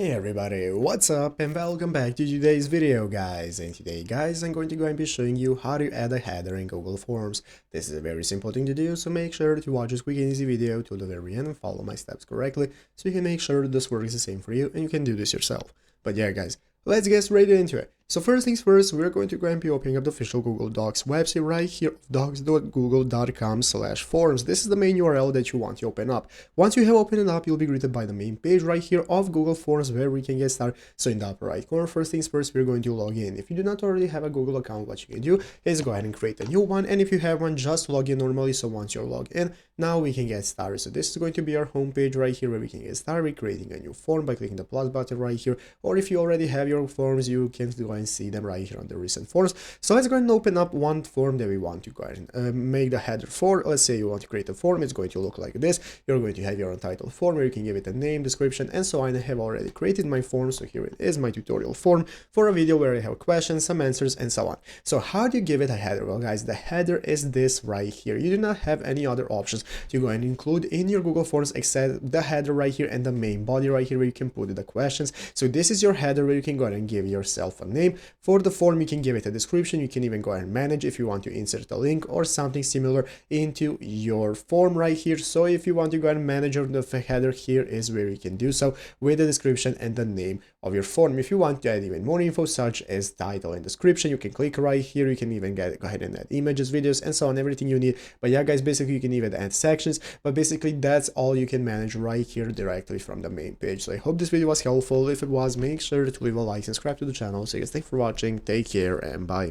Hey everybody, what's up and welcome back to today's video guys. And today guys I'm going to go and be showing you how to add a header in Google Forms. This is a very simple thing to do, so make sure to watch this quick and easy video till the very end and follow my steps correctly so you can make sure that this works the same for you and you can do this yourself. But yeah guys, let's get straight into it. So first things first, we're going to go and be opening up the official Google Docs website right here, docs.google.com/forms. This is the main URL that you want to open up. Once you have opened it up, you'll be greeted by the main page right here of Google Forms where we can get started. So in the upper right corner, first things first, we're going to log in. If you do not already have a Google account, what you can do is go ahead and create a new one. And if you have one, just log in normally. So once you're logged in, now we can get started. So this is going to be our home page right here where we can get started creating a new form by clicking the plus button right here. Or if you already have your forms, you can go and see them right here on the recent forms. So let's go ahead and open up one form that we want to go ahead and make the header for. Let's say you want to create a form. It's going to look like this. You're going to have your untitled form where you can give it a name, description, and so on. I have already created my form. So here it is, my tutorial form for a video where I have questions, some answers, and so on. So how do you give it a header? Well, guys, the header is this right here. You do not have any other options to go and include in your Google Forms except the header right here and the main body right here where you can put the questions. So this is your header where you can go ahead and give yourself a name. For the form, you can give it a description. You can even go ahead and manage if you want to insert a link or something similar into your form right here. So if you want to go ahead and manage the header, here is where you can do so with the description and the name of your form. If you want to add even more info such as title and description, you can click right here. You can even go ahead and add images, videos, and so on, everything you need. But yeah guys, basically you can even add sections, but basically that's all you can manage right here directly from the main page. So I hope this video was helpful. If it was, make sure to leave a like and subscribe to the channel. So guys, thanks for watching, take care, and bye.